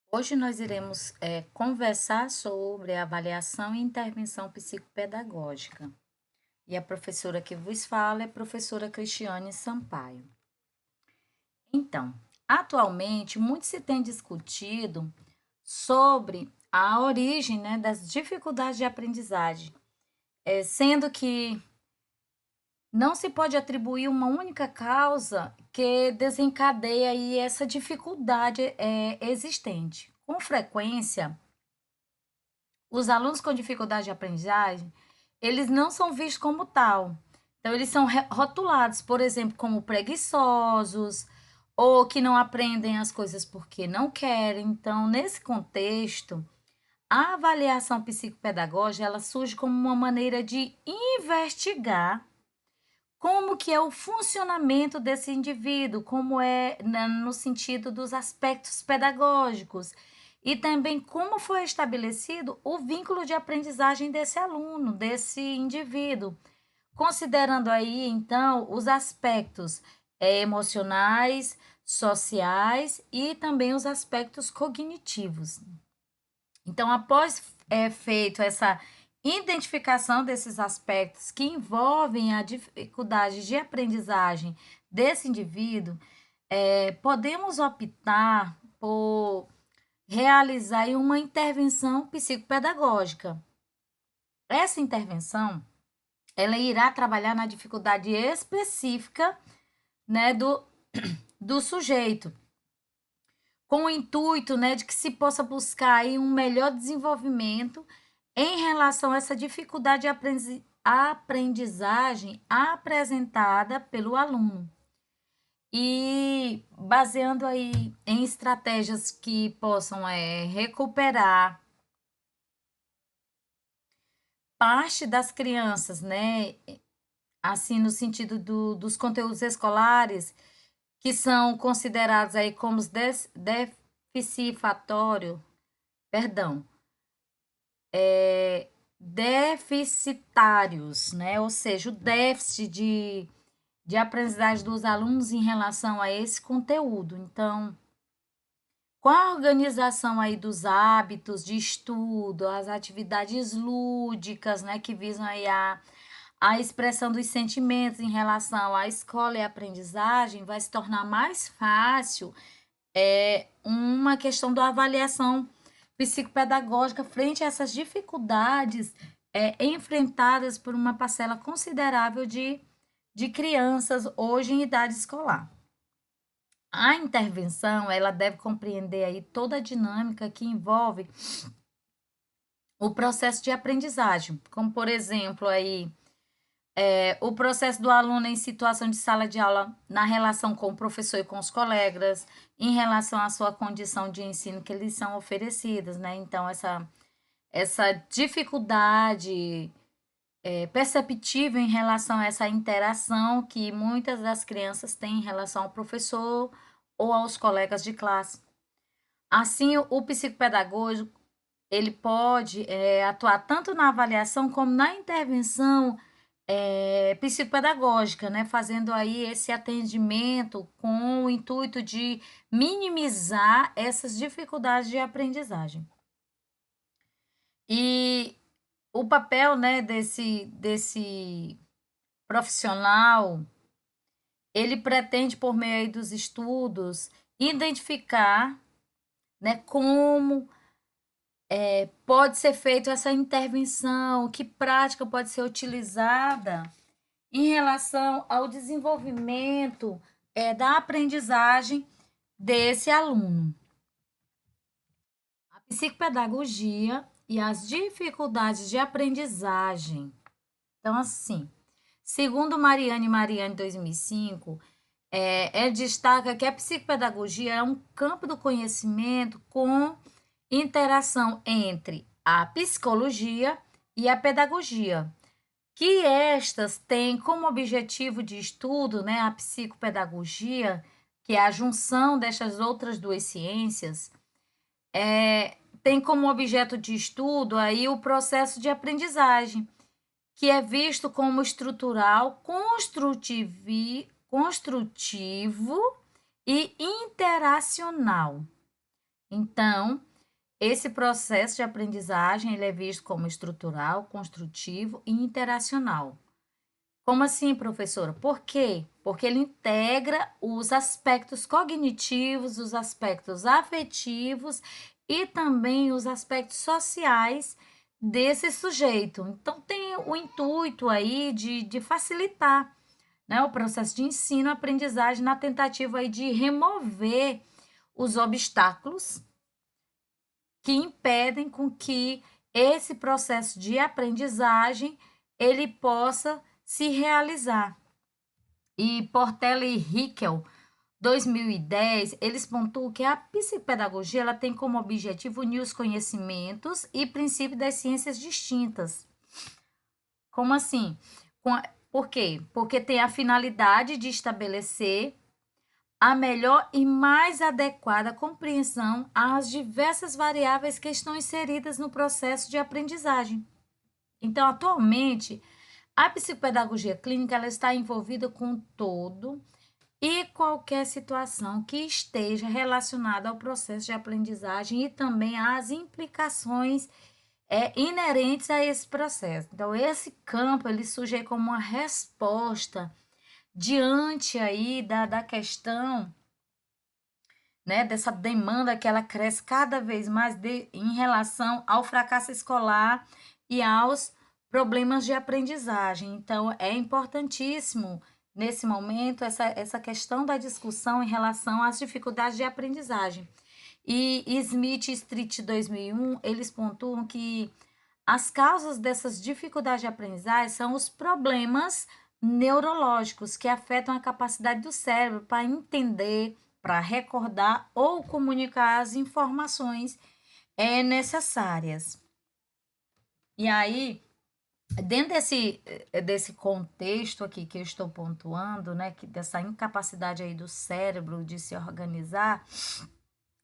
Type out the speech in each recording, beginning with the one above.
Hoje nós iremos conversar sobre a avaliação e intervenção psicopedagógica. E a professora que vos fala é a professora Cristiane Sampaio. Então, atualmente, muito se tem discutido sobre a origem, né, das dificuldades de aprendizagem, sendo que não se pode atribuir uma única causa que desencadeia aí essa dificuldade existente. Com frequência, os alunos com dificuldade de aprendizagem, eles não são vistos como tal. Então, eles são rotulados, por exemplo, como preguiçosos ou que não aprendem as coisas porque não querem. Então, nesse contexto, a avaliação psicopedagógica, ela surge como uma maneira de investigar como que é o funcionamento desse indivíduo, como é no sentido dos aspectos pedagógicos e também como foi estabelecido o vínculo de aprendizagem desse aluno, desse indivíduo, considerando aí então os aspectos emocionais, sociais e também os aspectos cognitivos. Então, após feito essa identificação desses aspectos que envolvem a dificuldade de aprendizagem desse indivíduo, podemos optar por realizar aí uma intervenção psicopedagógica. Essa intervenção, ela irá trabalhar na dificuldade específica, né, do sujeito, com o intuito, né, de que se possa buscar aí um melhor desenvolvimento em relação a essa dificuldade de aprendizagem apresentada pelo aluno. E baseando aí em estratégias que possam recuperar parte das crianças, né? Assim, no sentido dos conteúdos escolares, que são considerados aí como os deficitários, perdão, deficitários, né? Ou seja, o déficit de aprendizagem dos alunos em relação a esse conteúdo. Então, com a organização aí dos hábitos de estudo, as atividades lúdicas, né, que visam aí a expressão dos sentimentos em relação à escola e à aprendizagem, vai se tornar mais fácil uma questão da avaliação psicopedagógica frente a essas dificuldades enfrentadas por uma parcela considerável de crianças hoje em idade escolar. A intervenção, ela deve compreender aí toda a dinâmica que envolve o processo de aprendizagem, como por exemplo aí o processo do aluno em situação de sala de aula na relação com o professor e com os colegas, em relação à sua condição de ensino que lhes são oferecidas, né? Então, essa dificuldade perceptível em relação a essa interação que muitas das crianças têm em relação ao professor ou aos colegas de classe. Assim, o psicopedagógico ele pode atuar tanto na avaliação como na intervenção psicopedagógica, né? Fazendo aí esse atendimento com o intuito de minimizar essas dificuldades de aprendizagem. E o papel, né, desse profissional, ele pretende, por meio aí dos estudos, identificar, né, como pode ser feita essa intervenção, que prática pode ser utilizada em relação ao desenvolvimento da aprendizagem desse aluno. A psicopedagogia e as dificuldades de aprendizagem. Então, assim, segundo Mariane 2005, destaca que a psicopedagogia é um campo do conhecimento com interação entre a psicologia e a pedagogia, que estas têm como objetivo de estudo, né, a psicopedagogia, que é a junção destas outras duas ciências, tem como objeto de estudo aí o processo de aprendizagem, que é visto como estrutural, construtivo e interacional. Então, esse processo de aprendizagem ele é visto como estrutural, construtivo e interacional. Como assim, professora? Por quê? Porque ele integra os aspectos cognitivos, os aspectos afetivos e também os aspectos sociais desse sujeito. Então, tem o intuito aí de facilitar, né, o processo de ensino-aprendizagem na tentativa aí de remover os obstáculos que impedem com que esse processo de aprendizagem ele possa se realizar. E Portela e Hickel, 2010, eles pontuam que a psicopedagogia ela tem como objetivo unir os conhecimentos e princípios das ciências distintas. Como assim? Por quê? Porque tem a finalidade de estabelecer a melhor e mais adequada compreensão às diversas variáveis que estão inseridas no processo de aprendizagem. Então, atualmente, a psicopedagogia clínica ela está envolvida com todo e qualquer situação que esteja relacionada ao processo de aprendizagem e também às implicações inerentes a esse processo. Então, esse campo ele surge como uma resposta diante aí da questão, né, dessa demanda que ela cresce cada vez mais em relação ao fracasso escolar e aos problemas de aprendizagem. Então, é importantíssimo, nesse momento, essa questão da discussão em relação às dificuldades de aprendizagem. E Smith e Street 2001, eles pontuam que as causas dessas dificuldades de aprendizagem são os problemas neurológicos que afetam a capacidade do cérebro para entender, para recordar ou comunicar as informações necessárias. E aí, dentro desse contexto aqui que eu estou pontuando, né, dessa incapacidade aí do cérebro de se organizar,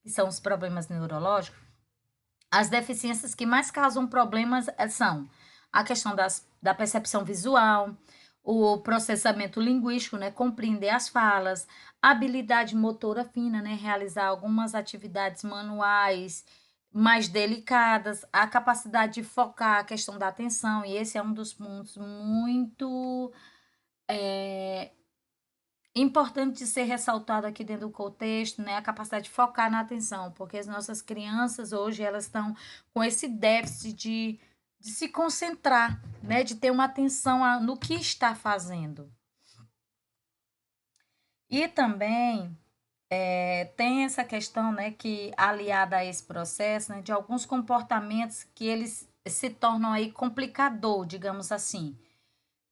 que são os problemas neurológicos, as deficiências que mais causam problemas são a questão da percepção visual, o processamento linguístico, né, compreender as falas, a habilidade motora fina, né, realizar algumas atividades manuais mais delicadas, a capacidade de focar a questão da atenção, e esse é um dos pontos muito importante de ser ressaltado aqui dentro do contexto, né, a capacidade de focar na atenção, porque as nossas crianças hoje elas estão com esse déficit de se concentrar, né, de ter uma atenção no que está fazendo. E também tem essa questão, né, que aliada a esse processo, né, de alguns comportamentos que eles se tornam aí complicador, digamos assim,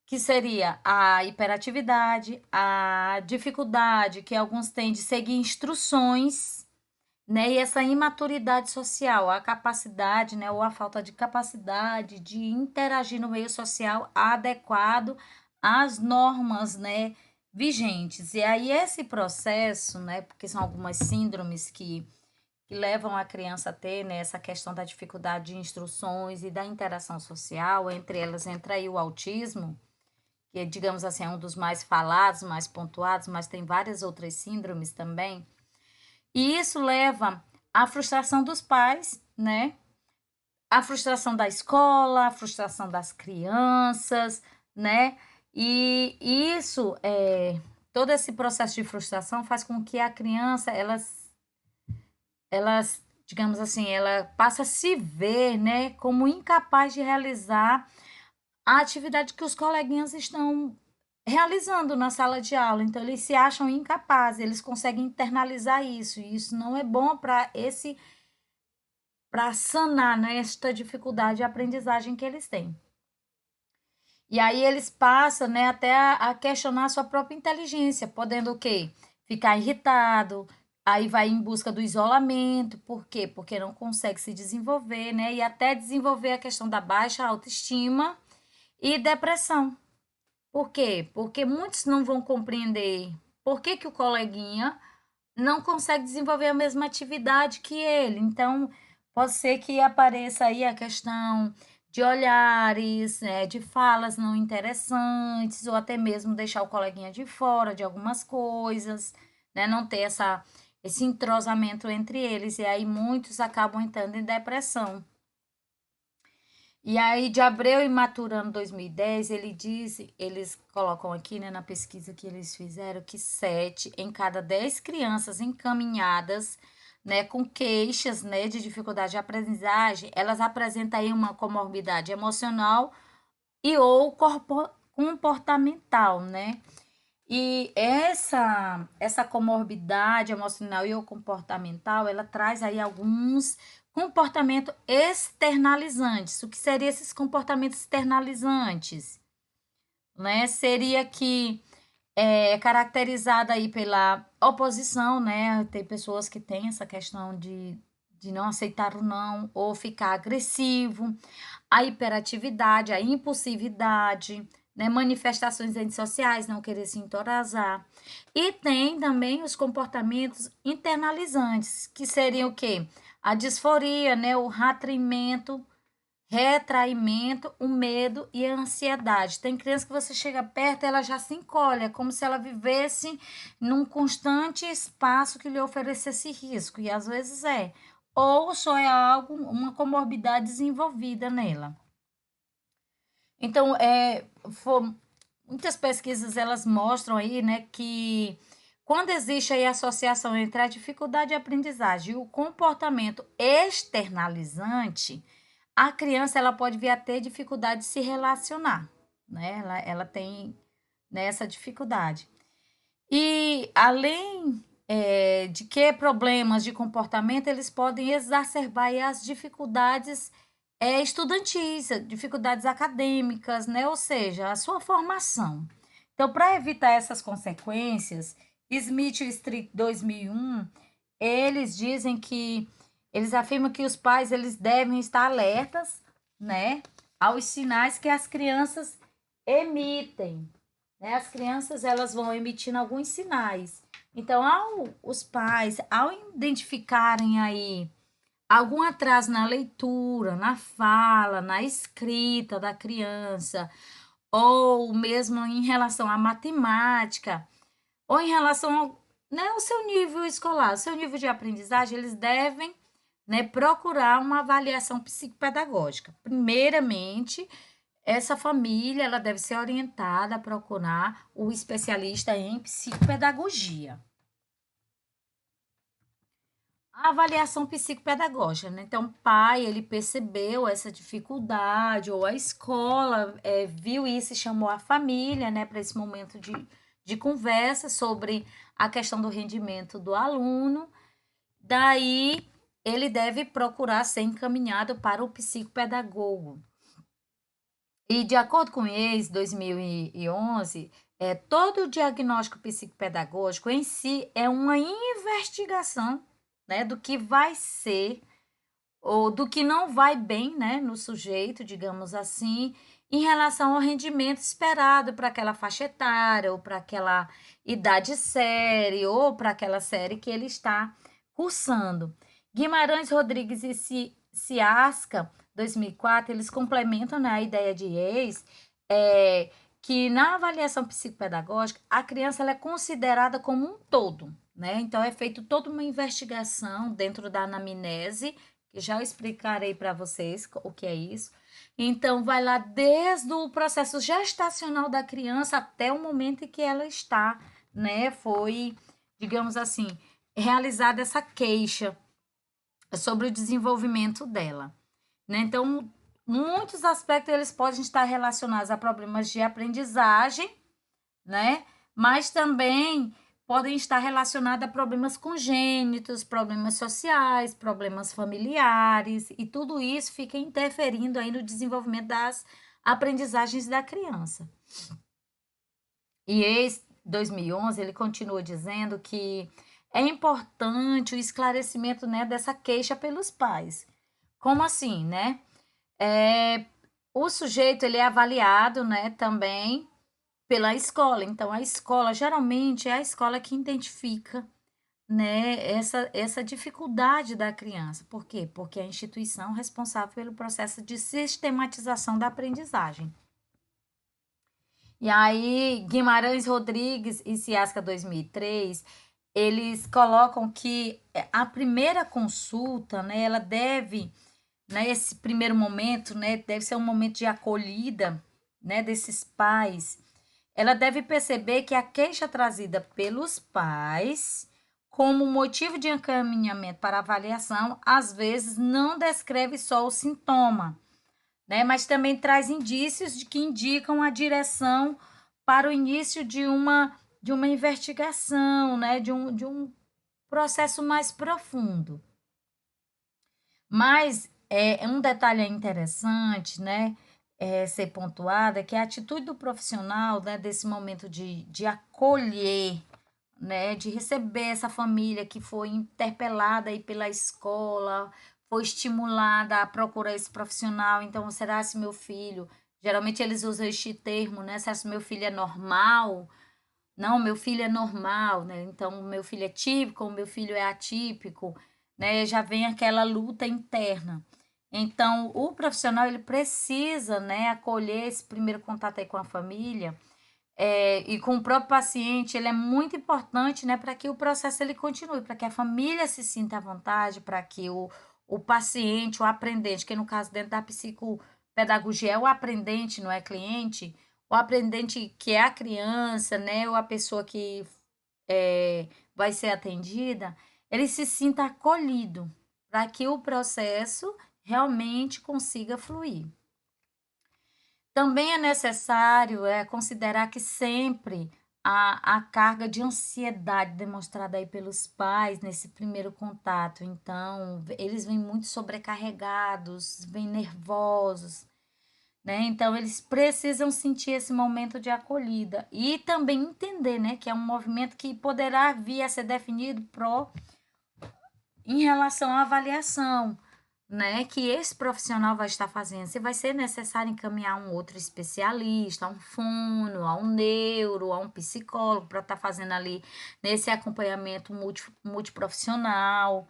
que seria a hiperatividade, a dificuldade que alguns têm de seguir instruções, né? E essa imaturidade social, a capacidade, né, ou a falta de capacidade de interagir no meio social adequado às normas, né, vigentes. E aí esse processo, né, porque são algumas síndromes que levam a criança a ter, né, essa questão da dificuldade de instruções e da interação social, entre elas entra aí o autismo, que, digamos assim, é um dos mais falados, mais pontuados, mas tem várias outras síndromes também. E isso leva à frustração dos pais, né? A frustração da escola, a frustração das crianças, né? E isso, todo esse processo de frustração faz com que a criança, elas, digamos assim, ela passa a se ver, né, como incapaz de realizar a atividade que os coleguinhas estão realizando na sala de aula. Então, eles se acham incapazes, eles conseguem internalizar isso, e isso não é bom para sanar, né, esta dificuldade de aprendizagem que eles têm. E aí eles passam, né, até a questionar a sua própria inteligência, podendo o quê? Ficar irritado, aí vai em busca do isolamento, por quê? Porque não consegue se desenvolver, né, e até desenvolver a questão da baixa autoestima e depressão. Por quê? Porque muitos não vão compreender por que, que o coleguinha não consegue desenvolver a mesma atividade que ele. Então, pode ser que apareça aí a questão de olhares, né, de falas não interessantes, ou até mesmo deixar o coleguinha de fora de algumas coisas, né, não ter esse entrosamento entre eles, e aí muitos acabam entrando em depressão. E aí, de Abreu e Maturano 2010, eles colocam aqui, né, na pesquisa que eles fizeram, que 7 em cada 10 crianças encaminhadas, né, com queixas, né, de dificuldade de aprendizagem, elas apresentam aí uma comorbidade emocional e ou comportamental, né? E essa comorbidade emocional e ou comportamental, ela traz aí alguns comportamentos externalizantes. O que seriam esses comportamentos externalizantes? Né? Seria que é caracterizada aí pela oposição, né? Tem pessoas que têm essa questão de não aceitar o não ou ficar agressivo, a hiperatividade, a impulsividade, né? Manifestações antissociais, não querer se entorazar. E tem também os comportamentos internalizantes, que seriam o quê? A disforia, né? O retraimento, o medo e a ansiedade. Tem criança que você chega perto, ela já se encolhe, é como se ela vivesse num constante espaço que lhe oferecesse risco, e às vezes é. Ou só é algo, uma comorbidade desenvolvida nela. Então, muitas pesquisas elas mostram aí, né, que quando existe aí associação entre a dificuldade de aprendizagem e o comportamento externalizante, a criança ela pode vir a ter dificuldade de se relacionar, né? Ela tem, né, essa dificuldade. E além de que problemas de comportamento, eles podem exacerbar aí as dificuldades estudantis, dificuldades acadêmicas, né? Ou seja, a sua formação. Então, para evitar essas consequências, Smith e Strick 2001, eles dizem que eles afirmam que os pais eles devem estar alertas, né, aos sinais que as crianças emitem, né? As crianças elas vão emitindo alguns sinais. Então, os pais, ao identificarem aí algum atraso na leitura, na fala, na escrita da criança, ou mesmo em relação à matemática, ou em relação ao, né, ao seu nível escolar, ao seu nível de aprendizagem, eles devem, né, procurar uma avaliação psicopedagógica. Primeiramente, essa família ela deve ser orientada a procurar o especialista em psicopedagogia. A avaliação psicopedagógica, né? Então, o pai, ele percebeu essa dificuldade, ou a escola viu isso e chamou a família, né, para esse momento de conversa sobre a questão do rendimento do aluno. Daí, ele deve procurar ser encaminhado para o psicopedagogo. E de acordo com o IES 2011, todo o diagnóstico psicopedagógico em si é uma investigação, né, do que vai ser ou do que não vai bem, né, no sujeito, digamos assim, em relação ao rendimento esperado para aquela faixa etária, ou para aquela idade série, ou para aquela série que ele está cursando. Guimarães Rodrigues e Ciasca, 2004, eles complementam, né, a ideia de ex, que na avaliação psicopedagógica, a criança ela é considerada como um todo, né? Então, é feito toda uma investigação dentro da anamnese, que já explicarei para vocês o que é isso. Então, vai lá desde o processo gestacional da criança até o momento em que ela está, né? Foi, digamos assim, realizada essa queixa sobre o desenvolvimento dela, né? Então, muitos aspectos eles podem estar relacionados a problemas de aprendizagem, né? Mas também podem estar relacionados a problemas congênitos, problemas sociais, problemas familiares, e tudo isso fica interferindo aí no desenvolvimento das aprendizagens da criança. E esse 2011 ele continua dizendo que é importante o esclarecimento, né, dessa queixa pelos pais. Como assim, né? O sujeito ele é avaliado, né, também pela escola. Então, a escola, geralmente, é a escola que identifica, né, essa dificuldade da criança. Por quê? Porque é a instituição responsável pelo processo de sistematização da aprendizagem. E aí, Guimarães Rodrigues e Ciasca 2003, eles colocam que a primeira consulta, né, ela deve, né, esse primeiro momento, né, deve ser um momento de acolhida, né, desses pais. Ela deve perceber que a queixa trazida pelos pais como motivo de encaminhamento para avaliação, às vezes não descreve só o sintoma, né, mas também traz indícios de que indicam a direção para o início de uma investigação, né, de um processo mais profundo. Mas um detalhe interessante, né, ser pontuado é que a atitude do profissional, né, desse momento de acolher, né, de receber essa família que foi interpelada aí pela escola, foi estimulada a procurar esse profissional. Então, será se meu filho, geralmente eles usam este termo, né? Será se meu filho é normal? Não, meu filho é normal, né? Então, meu filho é típico, o meu filho é atípico, né? Já vem aquela luta interna. Então, o profissional ele precisa, né, acolher esse primeiro contato aí com a família, e com o próprio paciente, ele é muito importante, né, para que o processo ele continue, para que a família se sinta à vontade, para que o paciente, o aprendente, que no caso dentro da psicopedagogia é o aprendente, não é cliente, o aprendente que é a criança, né, ou a pessoa que vai ser atendida, ele se sinta acolhido, para que o processo realmente consiga fluir. Também é necessário considerar que sempre a carga de ansiedade demonstrada aí pelos pais nesse primeiro contato. Então, eles vêm muito sobrecarregados, vêm nervosos, né? Então, eles precisam sentir esse momento de acolhida e também entender, né, que é um movimento que poderá vir a ser definido em relação à avaliação, né, que esse profissional vai estar fazendo. Se vai ser necessário encaminhar um outro especialista, a um fono, a um neuro, a um psicólogo para estar fazendo ali nesse acompanhamento multiprofissional.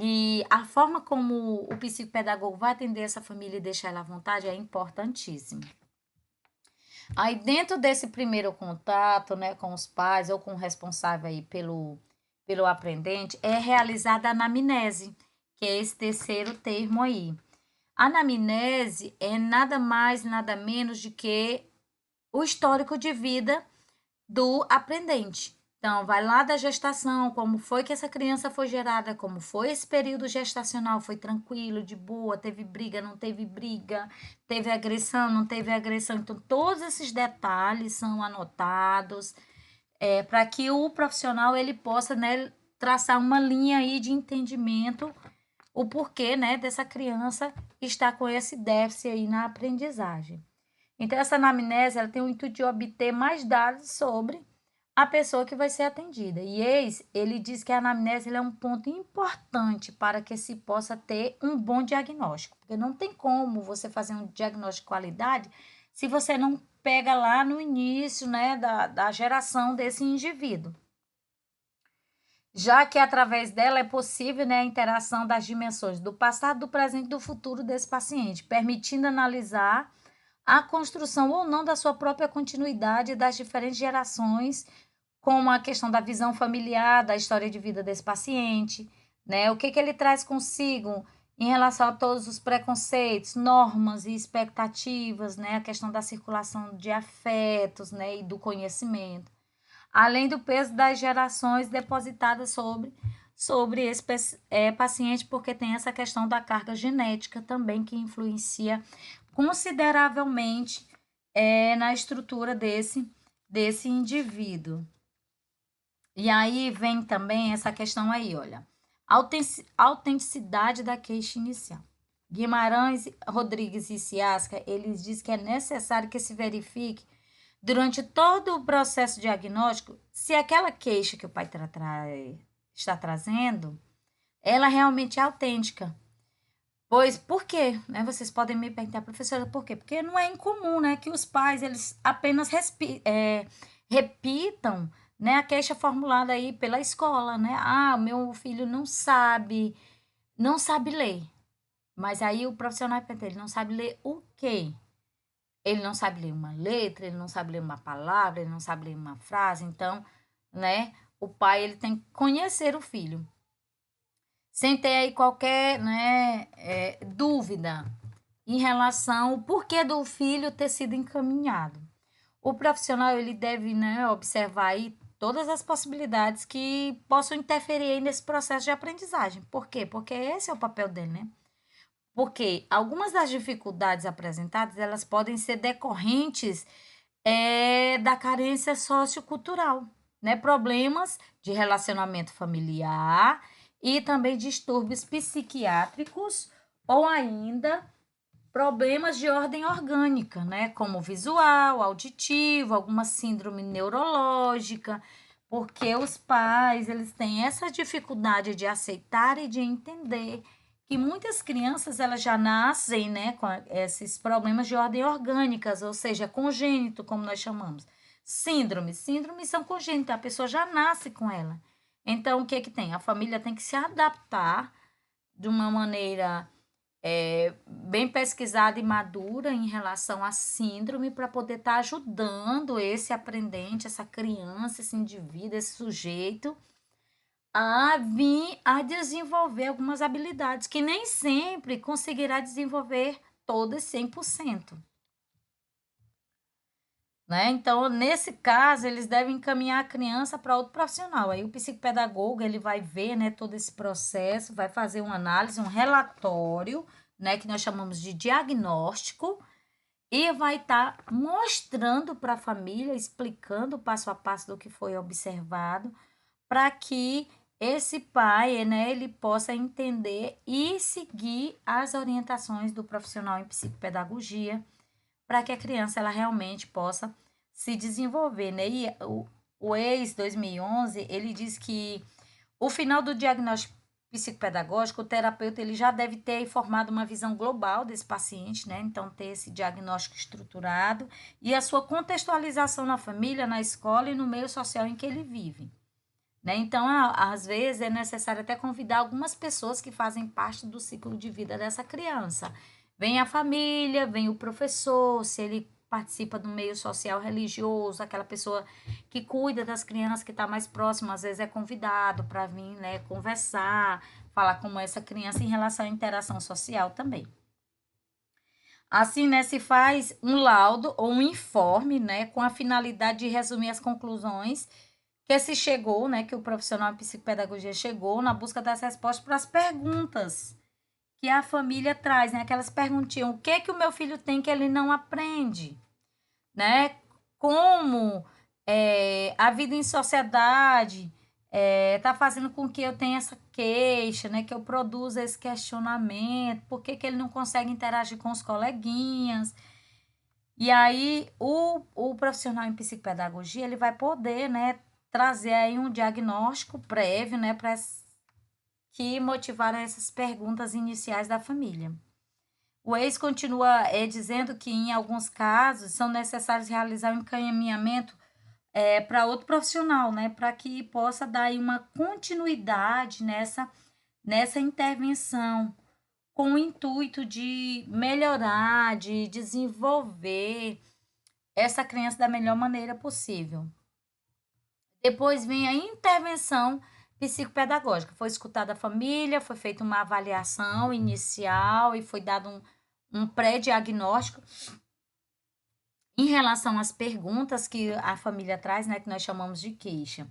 E a forma como o psicopedagogo vai atender essa família e deixar ela à vontade é importantíssimo. Aí dentro desse primeiro contato, né, com os pais ou com o responsável aí pelo aprendente, é realizada a anamnese, que é esse terceiro termo aí. A anamnese é nada mais, nada menos de que o histórico de vida do aprendente. Então, vai lá da gestação, como foi que essa criança foi gerada, como foi esse período gestacional, foi tranquilo, de boa, teve briga, não teve briga, teve agressão, não teve agressão. Então, todos esses detalhes são anotados para que o profissional ele possa, né, traçar uma linha aí de entendimento, o porquê, né, dessa criança estar com esse déficit aí na aprendizagem. Então, essa anamnese ela tem o intuito de obter mais dados sobre a pessoa que vai ser atendida. E ele diz que a anamnese é um ponto importante para que se possa ter um bom diagnóstico, porque não tem como você fazer um diagnóstico de qualidade se você não pega lá no início, né, da geração desse indivíduo. Já que através dela é possível, né, a interação das dimensões do passado, do presente e do futuro desse paciente, permitindo analisar a construção ou não da sua própria continuidade das diferentes gerações, como a questão da visão familiar, da história de vida desse paciente, né? O que ele traz consigo em relação a todos os preconceitos, normas e expectativas, né? A questão da circulação de afetos, né? E do conhecimento, além do peso das gerações depositadas sobre esse paciente, porque tem essa questão da carga genética também que influencia consideravelmente na estrutura desse indivíduo. E aí vem também essa questão aí, olha, autenticidade da queixa inicial. Guimarães, Rodrigues e Ciasca, eles dizem que é necessário que se verifique durante todo o processo diagnóstico se aquela queixa que o pai está trazendo, ela realmente é autêntica. Pois, por quê? Né? Vocês podem me perguntar, professora, por quê? Porque não é incomum, né, que os pais, eles apenas repitam, né, a queixa formulada aí pela escola, né? Ah, meu filho não sabe ler. Mas aí o profissional pergunta, ele não sabe ler o quê? Ele não sabe ler uma letra, ele não sabe ler uma palavra, ele não sabe ler uma frase. Então, né, o pai ele tem que conhecer o filho, sem ter aí qualquer, né, dúvida em relação ao porquê do filho ter sido encaminhado. O profissional ele deve, né, observar aí todas as possibilidades que possam interferir aí nesse processo de aprendizagem. Por quê? Porque esse é o papel dele, né? Porque algumas das dificuldades apresentadas, elas podem ser decorrentes da carência sociocultural, né? Problemas de relacionamento familiar e também distúrbios psiquiátricos ou ainda problemas de ordem orgânica, né? Como visual, auditivo, alguma síndrome neurológica, porque os pais, eles têm essa dificuldade de aceitar e de entender que muitas crianças elas já nascem, né, com esses problemas de ordem orgânicas, ou seja, congênito, como nós chamamos. Síndromes são congênitas, a pessoa já nasce com ela. Então, o que que tem? A família tem que se adaptar de uma maneira bem pesquisada e madura em relação à síndrome para poder estar ajudando esse aprendente, essa criança, esse indivíduo, esse sujeito a vir a desenvolver algumas habilidades que nem sempre conseguirá desenvolver todas 100%. Né? Então, nesse caso, eles devem encaminhar a criança para outro profissional. Aí o psicopedagogo ele vai ver, né, todo esse processo, vai fazer uma análise, um relatório, né, que nós chamamos de diagnóstico, e vai estar mostrando para a família, explicando passo a passo do que foi observado, para que esse pai, né, ele possa entender e seguir as orientações do profissional em psicopedagogia, para que a criança ela realmente possa se desenvolver, né? E o ex 2011, ele diz que o final do diagnóstico psicopedagógico, o terapeuta ele já deve ter formado uma visão global desse paciente, né? Então ter esse diagnóstico estruturado e a sua contextualização na família, na escola e no meio social em que ele vive. Né? Então, às vezes, é necessário até convidar algumas pessoas que fazem parte do ciclo de vida dessa criança. Vem a família, vem o professor, se ele participa do meio social religioso, aquela pessoa que cuida das crianças que está mais próxima, às vezes é convidado para vir, né, conversar, falar com essa criança em relação à interação social também. Assim, né, se faz um laudo ou um informe, né, com a finalidade de resumir as conclusões que se chegou, né, que o profissional de psicopedagogia chegou na busca das respostas para as perguntas que a família traz, né, aquelas perguntinhas, o que que o meu filho tem que ele não aprende, né, como a vida em sociedade está fazendo com que eu tenha essa queixa, né, que eu produza esse questionamento, por que que ele não consegue interagir com os coleguinhas. E aí, o profissional em psicopedagogia, ele vai poder, né, trazer aí um diagnóstico prévio, né, para que motivaram essas perguntas iniciais da família. O ex continua dizendo que, em alguns casos, são necessários realizar um encaminhamento para outro profissional, né, para que possa dar aí uma continuidade nessa intervenção, com o intuito de melhorar, de desenvolver essa criança da melhor maneira possível. Depois vem a intervenção psicopedagógica. Foi escutada a família, foi feita uma avaliação inicial e foi dado um pré-diagnóstico em relação às perguntas que a família traz, né, que nós chamamos de queixa.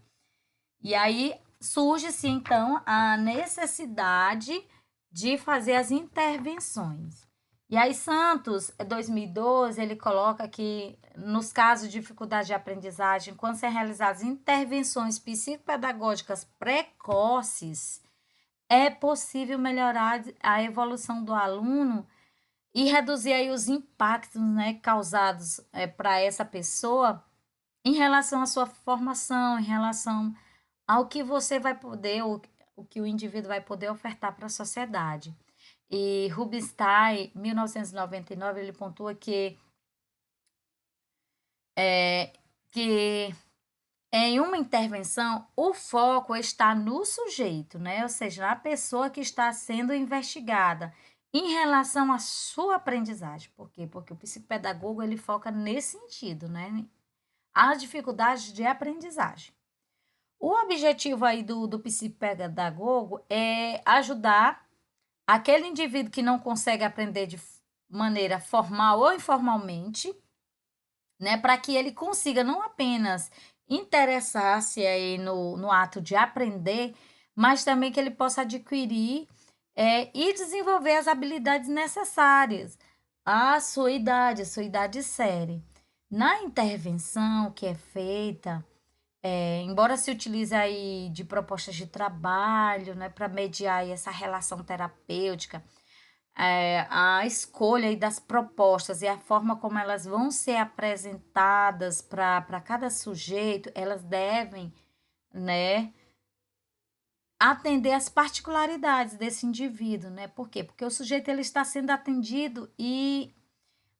E aí surge-se, então, a necessidade de fazer as intervenções. E aí, Santos, 2012, ele coloca que, nos casos de dificuldade de aprendizagem, quando são realizadas intervenções psicopedagógicas precoces, é possível melhorar a evolução do aluno e reduzir aí os impactos, né, causados para essa pessoa em relação à sua formação, em relação ao que você vai poder, o que o indivíduo vai poder ofertar para a sociedade. E Rubinstein, 1999, ele pontua que em uma intervenção o foco está no sujeito, né? Ou seja, na pessoa que está sendo investigada em relação à sua aprendizagem. Por quê? Porque o psicopedagogo ele foca nesse sentido, né? As dificuldades de aprendizagem. O objetivo aí do psicopedagogo é ajudar aquele indivíduo que não consegue aprender de maneira formal ou informalmente, né, para que ele consiga não apenas interessar-se aí no ato de aprender, mas também que ele possa adquirir e desenvolver as habilidades necessárias à sua idade séria. Na intervenção que é feita, embora se utilize aí de propostas de trabalho, né, para mediar aí essa relação terapêutica, a escolha aí das propostas e a forma como elas vão ser apresentadas para cada sujeito, elas devem, né, atender às particularidades desse indivíduo, né? Por quê? Porque o sujeito ele está sendo atendido e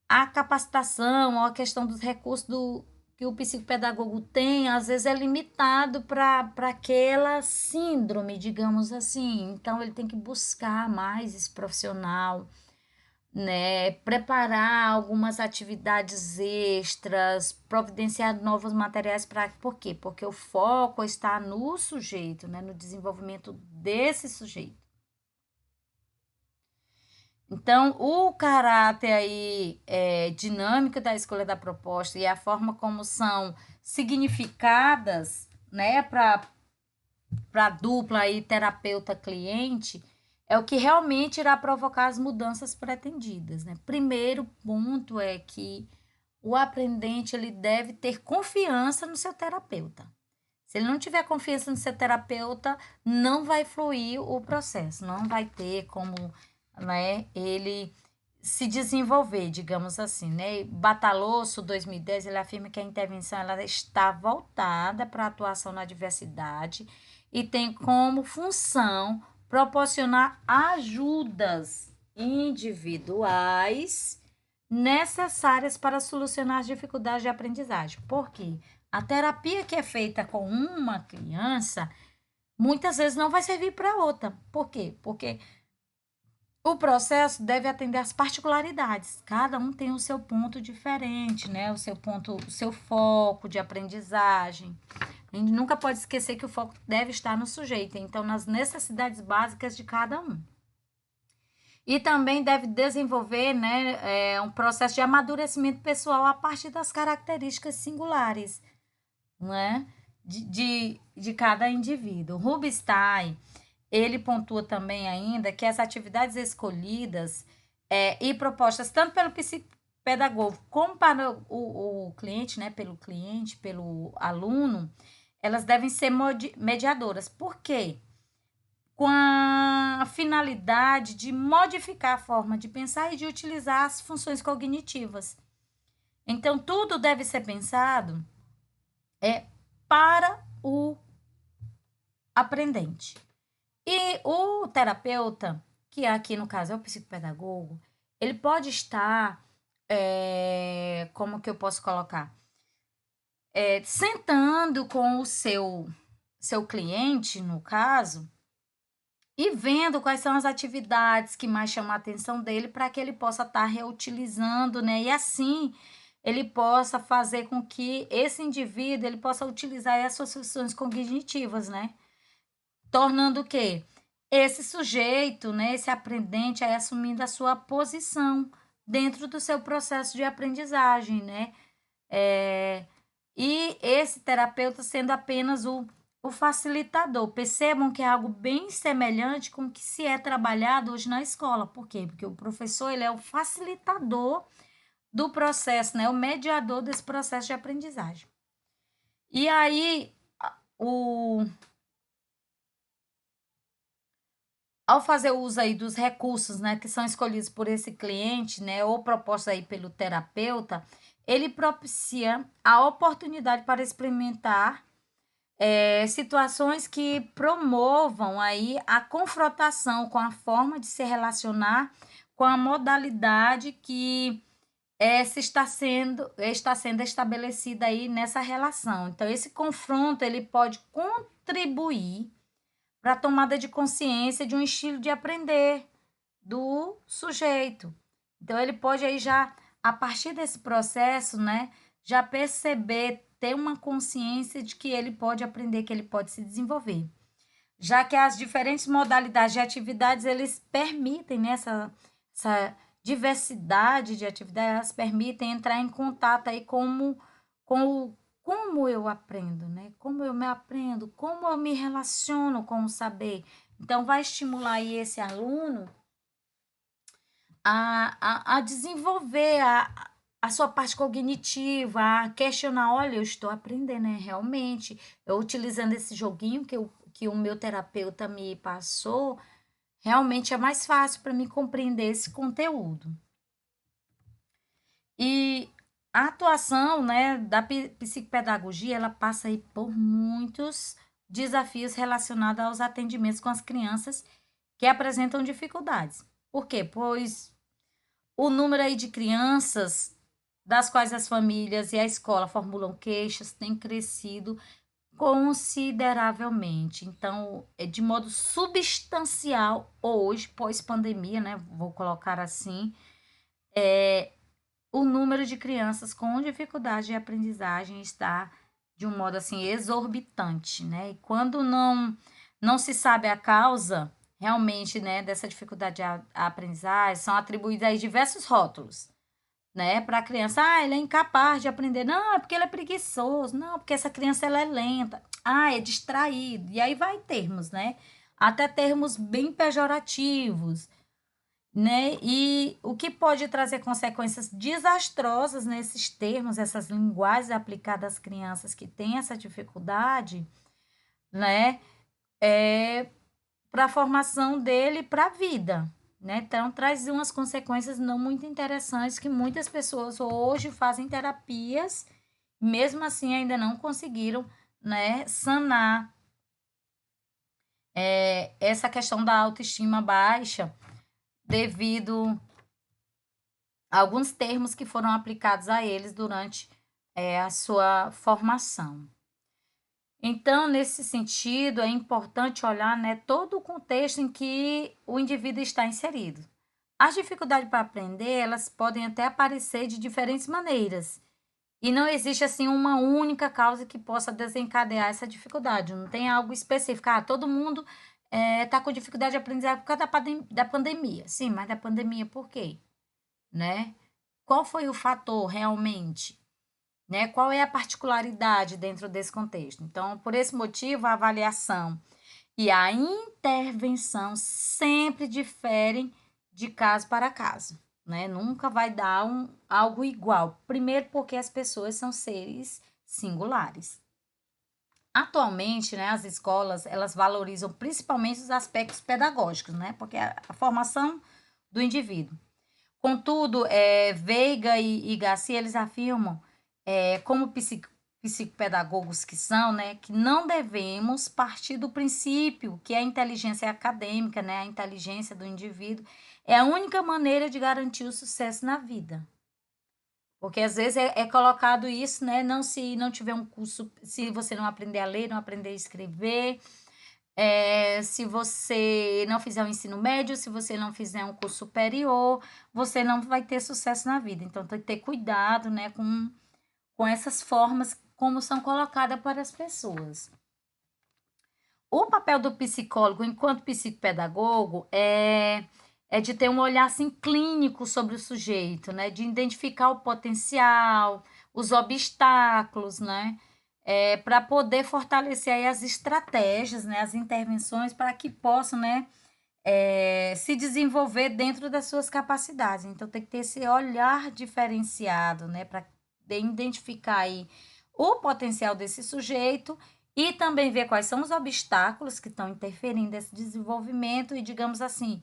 a capacitação ou a questão dos recursos que o psicopedagogo tem, às vezes é limitado para aquela síndrome, digamos assim. Então, ele tem que buscar mais esse profissional, né? Preparar algumas atividades extras, providenciar novos materiais para. Por quê? Porque o foco está no sujeito, né? No desenvolvimento desse sujeito. Então, o caráter aí dinâmico da escolha da proposta e a forma como são significadas, né, para a dupla aí terapeuta-cliente, é o que realmente irá provocar as mudanças pretendidas, né? Primeiro ponto é que o aprendente ele deve ter confiança no seu terapeuta. Se ele não tiver confiança no seu terapeuta, não vai fluir o processo, não vai ter como, né, ele se desenvolver, digamos assim, né? Batalosso 2010, ele afirma que a intervenção ela está voltada para a atuação na diversidade e tem como função proporcionar ajudas individuais necessárias para solucionar as dificuldades de aprendizagem. Por quê? A terapia que é feita com uma criança, muitas vezes não vai servir para outra. Por quê? Porque o processo deve atender às particularidades. Cada um tem o seu ponto diferente, né? O seu ponto, o seu foco de aprendizagem. A gente nunca pode esquecer que o foco deve estar no sujeito, então nas necessidades básicas de cada um. E também deve desenvolver, né, um processo de amadurecimento pessoal a partir das características singulares, né, de cada indivíduo. Rubinstein, ele pontua também ainda que as atividades escolhidas e propostas tanto pelo psicopedagogo como para o cliente, né, pelo cliente, pelo aluno, elas devem ser mediadoras. Por quê? Com a finalidade de modificar a forma de pensar e de utilizar as funções cognitivas. Então, tudo deve ser pensado para o aprendente. E o terapeuta, que aqui no caso é o psicopedagogo, ele pode estar, como que eu posso colocar? Sentando com o seu cliente, no caso, e vendo quais são as atividades que mais chamam a atenção dele para que ele possa estar reutilizando, né? E assim ele possa fazer com que esse indivíduo ele possa utilizar as suas funções cognitivas, né? Tornando o quê? Esse sujeito, né, esse aprendente aí assumindo a sua posição dentro do seu processo de aprendizagem, né? E esse terapeuta sendo apenas o facilitador. Percebam que é algo bem semelhante com o que se é trabalhado hoje na escola. Por quê? Porque o professor ele é o facilitador do processo, né? O mediador desse processo de aprendizagem. E aí, o, ao fazer uso aí dos recursos, né, que são escolhidos por esse cliente, né, ou propostos aí pelo terapeuta, ele propicia a oportunidade para experimentar situações que promovam aí a confrontação com a forma de se relacionar com a modalidade que está sendo estabelecida aí nessa relação. Então, esse confronto ele pode contribuir para a tomada de consciência de um estilo de aprender do sujeito. Então, ele pode aí já, a partir desse processo, né, já perceber ter uma consciência de que ele pode aprender, que ele pode se desenvolver. Já que as diferentes modalidades de atividades, eles permitem, né, essa diversidade de atividades, elas permitem entrar em contato aí como eu aprendo, né? Como eu me aprendo, como eu me relaciono com o saber. Então, vai estimular aí esse aluno a desenvolver a sua parte cognitiva, a questionar, olha, eu estou aprendendo, né? Realmente, eu utilizando esse joguinho que o meu terapeuta me passou, realmente é mais fácil para mim compreender esse conteúdo. E a atuação, né, da psicopedagogia, ela passa aí por muitos desafios relacionados aos atendimentos com as crianças que apresentam dificuldades. Por quê? Pois o número aí de crianças das quais as famílias e a escola formulam queixas tem crescido consideravelmente. Então, é de modo substancial hoje, pós-pandemia, né? Vou colocar assim, o número de crianças com dificuldade de aprendizagem está de um modo assim exorbitante, né? E quando não se sabe a causa realmente, né, dessa dificuldade de aprendizagem, são atribuídos aí diversos rótulos, né, para a criança. Ah, ele é incapaz de aprender. Não, é porque ele é preguiçoso. Não, porque essa criança ela é lenta. Ah, é distraído. E aí vai termos, né? Até termos bem pejorativos, né? E o que pode trazer consequências desastrosas nesses termos, essas linguagens aplicadas às crianças que têm essa dificuldade, né? É para a formação dele para a vida, né? Então, traz umas consequências não muito interessantes que muitas pessoas hoje fazem terapias, mesmo assim ainda não conseguiram, né, sanar essa questão da autoestima baixa devido a alguns termos que foram aplicados a eles durante a sua formação. Então, nesse sentido, é importante olhar, né, todo o contexto em que o indivíduo está inserido. As dificuldades para aprender, elas podem até aparecer de diferentes maneiras. E não existe, assim, uma única causa que possa desencadear essa dificuldade. Não tem algo específico. Ah, todo mundo está com dificuldade de aprendizagem por causa da pandemia. Sim, mas da pandemia por quê? Né? Qual foi o fator realmente? Né? Qual é a particularidade dentro desse contexto? Então, por esse motivo, a avaliação e a intervenção sempre diferem de caso para caso, né? Nunca vai dar algo igual. Primeiro, porque as pessoas são seres singulares. Atualmente, né, as escolas, elas valorizam principalmente os aspectos pedagógicos, né? Porque a formação do indivíduo. Contudo, Veiga e Garcia, eles afirmam, como psicopedagogos que são, né, que não devemos partir do princípio que a inteligência acadêmica, né, a inteligência do indivíduo, é a única maneira de garantir o sucesso na vida. Porque às vezes é colocado isso, né? Não, se não tiver um curso, se você não aprender a ler, não aprender a escrever, se você não fizer o ensino médio, se você não fizer um curso superior, você não vai ter sucesso na vida. Então, tem que ter cuidado, né, com essas formas como são colocadas para as pessoas. O papel do psicólogo enquanto psicopedagogo é de ter um olhar assim, clínico sobre o sujeito, né? De identificar o potencial, os obstáculos, né? Para poder fortalecer aí as estratégias, né? As intervenções para que possam, né? Se desenvolver dentro das suas capacidades. Então, tem que ter esse olhar diferenciado, né? Para identificar aí o potencial desse sujeito e também ver quais são os obstáculos que estão interferindo nesse desenvolvimento e, digamos assim,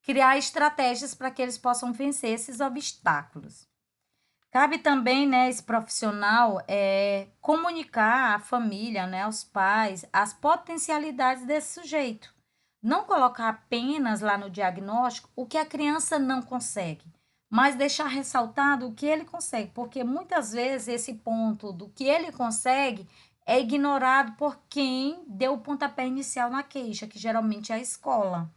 criar estratégias para que eles possam vencer esses obstáculos. Cabe também, né, esse profissional comunicar à família, né, aos pais, as potencialidades desse sujeito. Não colocar apenas lá no diagnóstico o que a criança não consegue, mas deixar ressaltado o que ele consegue, porque muitas vezes esse ponto do que ele consegue é ignorado por quem deu o pontapé inicial na queixa, que geralmente é a escola.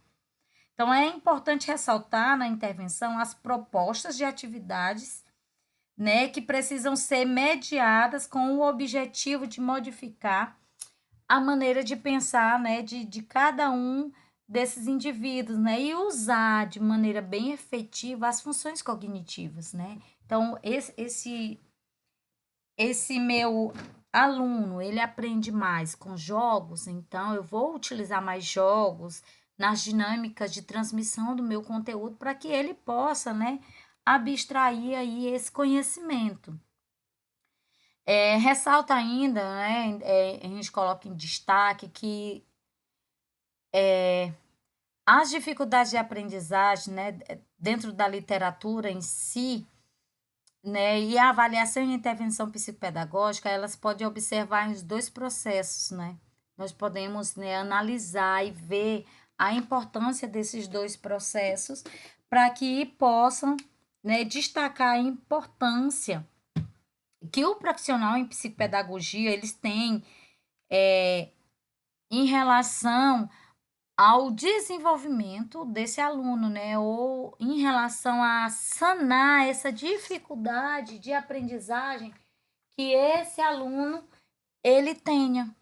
Então, é importante ressaltar na intervenção as propostas de atividades né, que precisam ser mediadas com o objetivo de modificar a maneira de pensar, né, de cada um desses indivíduos, né, e usar de maneira bem efetiva as funções cognitivas, né. Então, esse meu aluno, ele aprende mais com jogos, então eu vou utilizar mais jogos nas dinâmicas de transmissão do meu conteúdo para que ele possa, né, abstrair aí esse conhecimento. Ressalta ainda, né, a gente coloca em destaque que as dificuldades de aprendizagem, né, dentro da literatura em si, né, e a avaliação e intervenção psicopedagógica, elas podem observar os dois processos, né? Nós podemos, né, analisar e ver a importância desses dois processos para que possam, né, destacar a importância que o profissional em psicopedagogia eles têm em relação ao desenvolvimento desse aluno, né? Ou em relação a sanar essa dificuldade de aprendizagem que esse aluno ele tenha.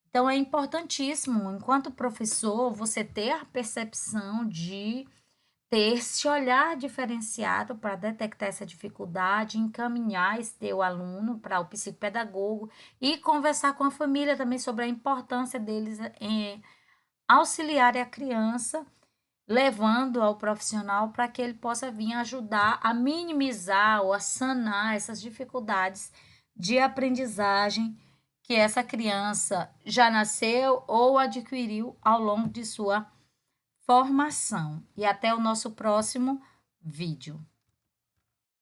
Então é importantíssimo, enquanto professor, você ter a percepção de ter esse olhar diferenciado para detectar essa dificuldade, encaminhar esse teu aluno para o psicopedagogo e conversar com a família também sobre a importância deles em auxiliar a criança, levando ao profissional para que ele possa vir ajudar a minimizar ou a sanar essas dificuldades de aprendizagem que essa criança já nasceu ou adquiriu ao longo de sua formação. E até o nosso próximo vídeo.